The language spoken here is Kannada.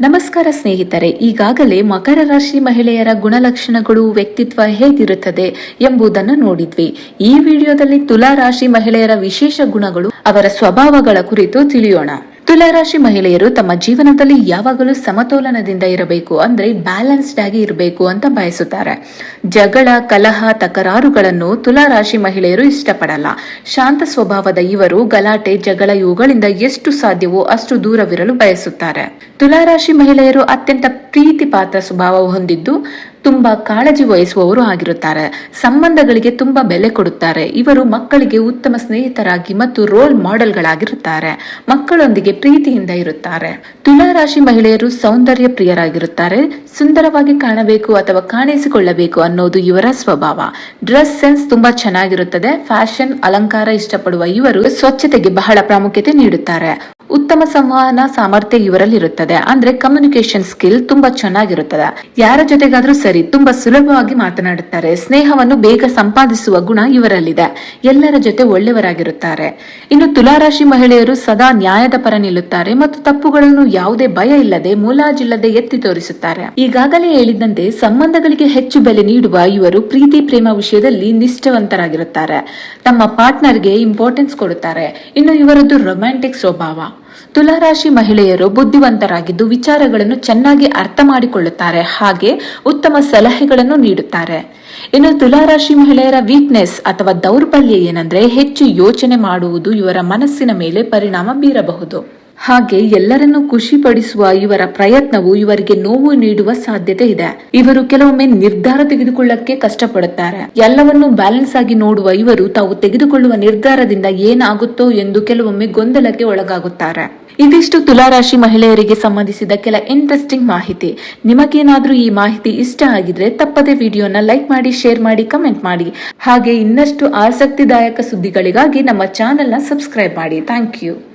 ನಮಸ್ಕಾರ ಸ್ನೇಹಿತರೆ, ಈಗಾಗಲೇ ಮಕರ ರಾಶಿ ಮಹಿಳೆಯರ ಗುಣಲಕ್ಷಣಗಳು, ವ್ಯಕ್ತಿತ್ವ ಹೇಗಿರುತ್ತದೆ ಎಂಬುದನ್ನು ನೋಡಿದ್ವಿ. ಈ ವಿಡಿಯೋದಲ್ಲಿ ತುಲಾ ರಾಶಿ ಮಹಿಳೆಯರ ವಿಶೇಷ ಗುಣಗಳು, ಅವರ ಸ್ವಭಾವಗಳ ಕುರಿತು ತಿಳಿಯೋಣ. ತುಲಾರಾಶಿ ಮಹಿಳೆಯರು ತಮ್ಮ ಜೀವನದಲ್ಲಿ ಯಾವಾಗಲೂ ಸಮತೋಲನದಿಂದ ಇರಬೇಕು, ಅಂದ್ರೆ ಬ್ಯಾಲೆನ್ಸ್ಡ್ ಆಗಿ ಇರಬೇಕು ಅಂತ ಬಯಸುತ್ತಾರೆ. ಜಗಳ, ಕಲಹ, ತಕರಾರುಗಳನ್ನು ತುಲಾರಾಶಿ ಮಹಿಳೆಯರು ಇಷ್ಟಪಡಲ್ಲ. ಶಾಂತ ಸ್ವಭಾವದ ಇವರು ಗಲಾಟೆ, ಜಗಳ ಇವುಗಳಿಂದ ಎಷ್ಟು ಸಾಧ್ಯವೋ ಅಷ್ಟು ದೂರವಿರಲು ಬಯಸುತ್ತಾರೆ. ತುಲಾರಾಶಿ ಮಹಿಳೆಯರು ಅತ್ಯಂತ ಪ್ರೀತಿ ಪಾತ್ರ ಸ್ವಭಾವ ಹೊಂದಿದ್ದು ತುಂಬಾ ಕಾಳಜಿ ವಹಿಸುವವರು ಆಗಿರುತ್ತಾರೆ. ಸಂಬಂಧಗಳಿಗೆ ತುಂಬಾ ಬೆಲೆ ಕೊಡುತ್ತಾರೆ. ಇವರು ಮಕ್ಕಳಿಗೆ ಉತ್ತಮ ಸ್ನೇಹಿತರಾಗಿ ಮತ್ತು ರೋಲ್ ಮಾಡೆಲ್ಗಳಾಗಿರುತ್ತಾರೆ. ಮಕ್ಕಳೊಂದಿಗೆ ಪ್ರೀತಿಯಿಂದ ಇರುತ್ತಾರೆ. ತುಲಾರಾಶಿ ಮಹಿಳೆಯರು ಸೌಂದರ್ಯ ಪ್ರಿಯರಾಗಿರುತ್ತಾರೆ. ಸುಂದರವಾಗಿ ಕಾಣಬೇಕು ಅಥವಾ ಕಾಣಿಸಿಕೊಳ್ಳಬೇಕು ಅನ್ನೋದು ಇವರ ಸ್ವಭಾವ. ಡ್ರೆಸ್ ಸೆನ್ಸ್ ತುಂಬಾ ಚೆನ್ನಾಗಿರುತ್ತದೆ. ಫ್ಯಾಷನ್, ಅಲಂಕಾರ ಇಷ್ಟಪಡುವ ಇವರು ಸ್ವಚ್ಛತೆಗೆ ಬಹಳ ಪ್ರಾಮುಖ್ಯತೆ ನೀಡುತ್ತಾರೆ. ಉತ್ತಮ ಸಂವಹನ ಸಾಮರ್ಥ್ಯ ಇವರಲ್ಲಿ ಇರುತ್ತದೆ. ಅಂದ್ರೆ ಕಮ್ಯುನಿಕೇಶನ್ ಸ್ಕಿಲ್ ತುಂಬಾ ಚೆನ್ನಾಗಿರುತ್ತದೆ. ಯಾರ ಜೊತೆಗಾದ್ರೂ ಸರಿ ತುಂಬಾ ಸುಲಭವಾಗಿ ಮಾತನಾಡುತ್ತಾರೆ. ಸ್ನೇಹವನ್ನು ಬೇಗ ಸಂಪಾದಿಸುವ ಗುಣ ಇವರಲ್ಲಿದೆ. ಎಲ್ಲರ ಜೊತೆ ಒಳ್ಳೆಯವರಾಗಿರುತ್ತಾರೆ. ಇನ್ನು ತುಲಾರಾಶಿ ಮಹಿಳೆಯರು ಸದಾ ನ್ಯಾಯದ ಪರ ನಿಲ್ಲುತ್ತಾರೆ ಮತ್ತು ತಪ್ಪುಗಳನ್ನು ಯಾವುದೇ ಭಯ ಇಲ್ಲದೆ, ಮುಲಾಜಿಲ್ಲದೆ ಎತ್ತಿ ತೋರಿಸುತ್ತಾರೆ. ಈಗಾಗಲೇ ಹೇಳಿದಂತೆ ಸಂಬಂಧಗಳಿಗೆ ಹೆಚ್ಚು ಬೆಲೆ ನೀಡುವ ಇವರು ಪ್ರೀತಿ ಪ್ರೇಮ ವಿಷಯದಲ್ಲಿ ನಿಷ್ಠಾವಂತರಾಗಿರುತ್ತಾರೆ. ತಮ್ಮ ಪಾರ್ಟ್ನರ್ಗೆ ಇಂಪಾರ್ಟೆನ್ಸ್ ಕೊಡುತ್ತಾರೆ. ಇನ್ನು ಇವರದ್ದು ರೊಮ್ಯಾಂಟಿಕ್ ಸ್ವಭಾವ. ತುಲಾರಾಶಿ ಮಹಿಳೆಯರು ಬುದ್ಧಿವಂತರಾಗಿದ್ದು ವಿಚಾರಗಳನ್ನು ಚೆನ್ನಾಗಿ ಅರ್ಥ ಮಾಡಿಕೊಳ್ಳುತ್ತಾರೆ. ಹಾಗೆ ಉತ್ತಮ ಸಲಹೆಗಳನ್ನು ನೀಡುತ್ತಾರೆ. ಇನ್ನು ತುಲಾರಾಶಿ ಮಹಿಳೆಯರ ವೀಕ್ನೆಸ್ ಅಥವಾ ದೌರ್ಬಲ್ಯ ಏನಂದ್ರೆ ಹೆಚ್ಚು ಯೋಚನೆ ಮಾಡುವುದು ಇವರ ಮನಸ್ಸಿನ ಮೇಲೆ ಪರಿಣಾಮ ಬೀರಬಹುದು. ಹಾಗೆ ಎಲ್ಲರನ್ನು ಖುಷಿಪಡಿಸುವ ಇವರ ಪ್ರಯತ್ನವು ಇವರಿಗೆ ನೋವು ನೀಡುವ ಸಾಧ್ಯತೆ ಇದೆ. ಇವರು ಕೆಲವೊಮ್ಮೆ ನಿರ್ಧಾರ ತೆಗೆದುಕೊಳ್ಳಕ್ಕೆ ಕಷ್ಟಪಡುತ್ತಾರೆ. ಎಲ್ಲವನ್ನು ಬ್ಯಾಲೆನ್ಸ್ ಆಗಿ ನೋಡುವ ಇವರು ತಾವು ತೆಗೆದುಕೊಳ್ಳುವ ನಿರ್ಧಾರದಿಂದ ಏನಾಗುತ್ತೋ ಎಂದು ಕೆಲವೊಮ್ಮೆ ಗೊಂದಲಕ್ಕೆ ಒಳಗಾಗುತ್ತಾರೆ. ಇದಿಷ್ಟು ತುಲಾರಾಶಿ ಮಹಿಳೆಯರಿಗೆ ಸಂಬಂಧಿಸಿದ ಕೆಲ ಇಂಟ್ರೆಸ್ಟಿಂಗ್ ಮಾಹಿತಿ. ನಿಮಗೇನಾದ್ರೂ ಈ ಮಾಹಿತಿ ಇಷ್ಟ ಆಗಿದ್ರೆ ತಪ್ಪದೆ ವಿಡಿಯೋನ ಲೈಕ್ ಮಾಡಿ, ಶೇರ್ ಮಾಡಿ, ಕಮೆಂಟ್ ಮಾಡಿ. ಹಾಗೆ ಇನ್ನಷ್ಟು ಆಸಕ್ತಿದಾಯಕ ಸುದ್ದಿಗಳಿಗಾಗಿ ನಮ್ಮ ಚಾನೆಲ್ನ ಸಬ್ಸ್ಕ್ರೈಬ್ ಮಾಡಿ. Thank you.